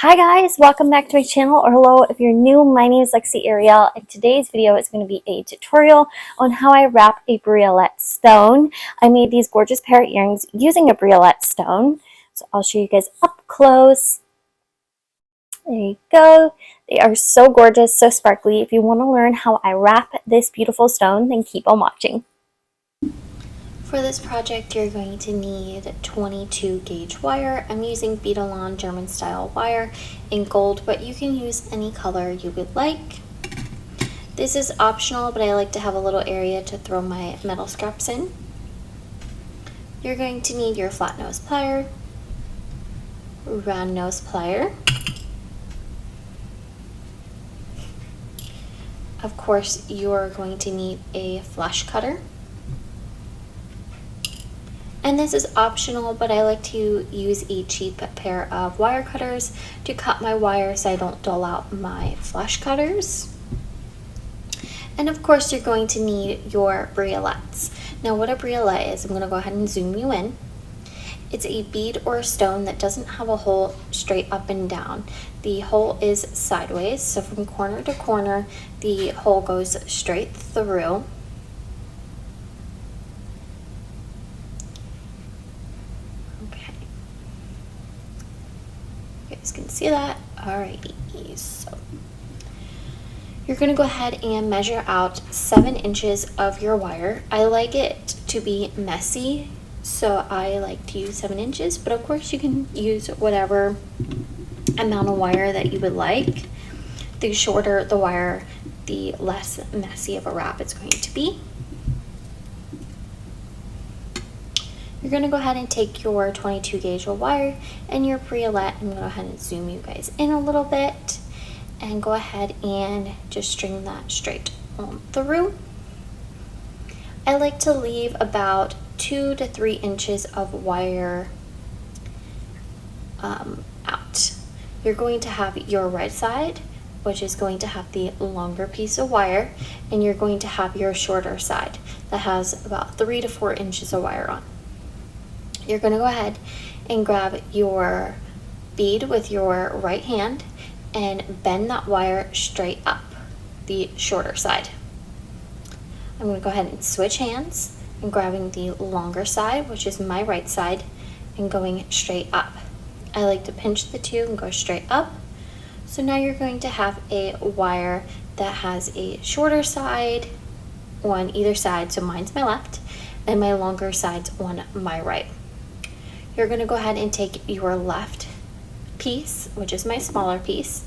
Hi guys, welcome back to my channel, or hello if you're new. My name is Lexi Ariel, and today's video is going to be a tutorial on how I wrap a Briolette stone. I made these gorgeous pair of earrings using a Briolette stone, so I'll show you guys up close. There you go. They are so gorgeous, so sparkly. If you want to learn how I wrap this beautiful stone, then keep on watching. For this project, you're going to need 22 gauge wire. I'm using Briolette German style wire in gold, but you can use any color you would like. This is optional, but I like to have a little area to throw my metal scraps in. You're going to need your flat nose plier, round nose plier, of course you're going to need a flash cutter. And this is optional, but I like to use a cheap pair of wire cutters to cut my wire so I don't dull out my flash cutters. And of course you're going to need your briolettes. Now what a briolette is, I'm going to go ahead and zoom you in. It's a bead or a stone that doesn't have a hole straight up and down. The hole is sideways, so from corner to corner the hole goes straight through. You guys can see that. Alrighty, so you're going to go ahead and measure out 7 inches of your wire. I like it to be messy, so I like to use 7 inches, but of course you can use whatever amount of wire that you would like. The shorter the wire, the less messy of a wrap it's going to be. You're going to go ahead and take your 22 gauge of wire and your briolette. I'm going to go ahead and zoom you guys in a little bit and go ahead and just string that straight on through. I like to leave about 2 to 3 inches of wire out. You're going to have your right side, which is going to have the longer piece of wire, and you're going to have your shorter side that has about 3 to 4 inches of wire on. You're going to go ahead and grab your bead with your right hand and bend that wire straight up, the shorter side. I'm going to go ahead and switch hands and grabbing the longer side, which is my right side, and going straight up. I like to pinch the two and go straight up. So now you're going to have a wire that has a shorter side on either side, so mine's my left, and my longer side's on my right. You're going to go ahead and take your left piece, which is my smaller piece,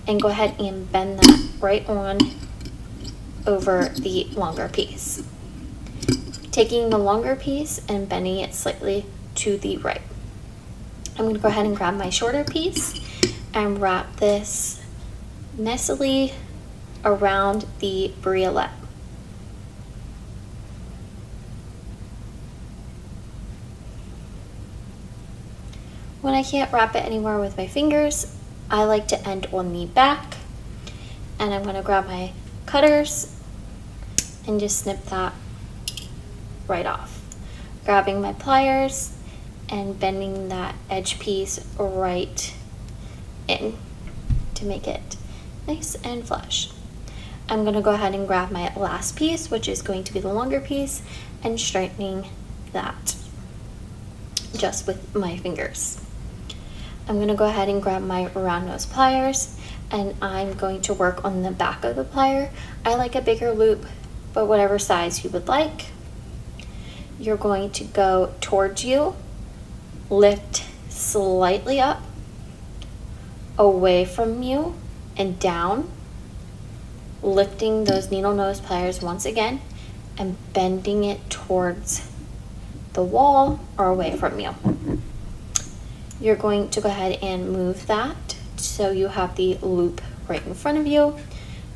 and go ahead and bend that right on over the longer piece. Taking the longer piece and bending it slightly to the right. I'm going to go ahead and grab my shorter piece and wrap this nicely around the briolette. When I can't wrap it anywhere with my fingers, I like to end on the back, and I'm going to grab my cutters and just snip that right off. Grabbing my pliers and bending that edge piece right in to make it nice and flush. I'm going to go ahead and grab my last piece, which is going to be the longer piece, and straightening that just with my fingers. I'm going to go ahead and grab my round nose pliers, and I'm going to work on the back of the plier. I like a bigger loop, but whatever size you would like. You're going to go towards you, lift slightly up, away from you, and down, lifting those needle nose pliers once again and bending it towards the wall or away from you. You're going to go ahead and move that so you have the loop right in front of you,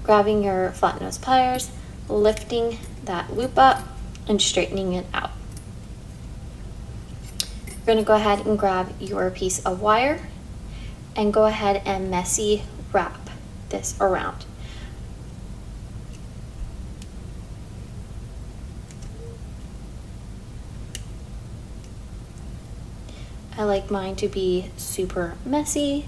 grabbing your flat nose pliers, lifting that loop up and straightening it out. You're going to go ahead and grab your piece of wire and go ahead and messy wrap this around. I like mine to be super messy.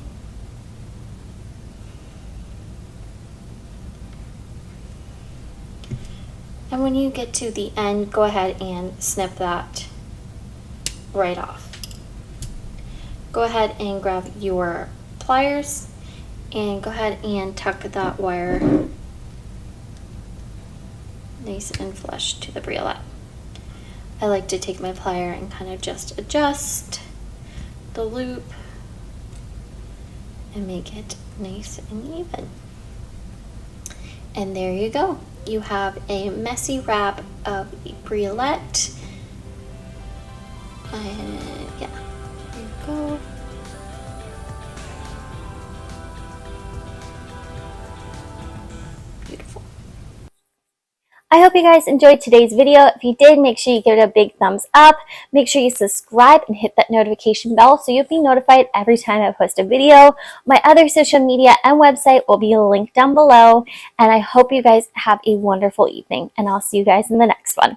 And when you get to the end, go ahead and snip that right off. Go ahead and grab your pliers and go ahead and tuck that wire nice and flush to the briolette. I like to take my plier and kind of just adjust the loop and make it nice and even. And there you go. You have a messy wrap of briolette. And yeah, there you go. Beautiful. I hope you guys enjoyed today's video. If you did, make sure you give it a big thumbs up. Make sure you subscribe and hit that notification bell so you'll be notified every time I post a video. My other social media and website will be linked down below. And I hope you guys have a wonderful evening. And I'll see you guys in the next one.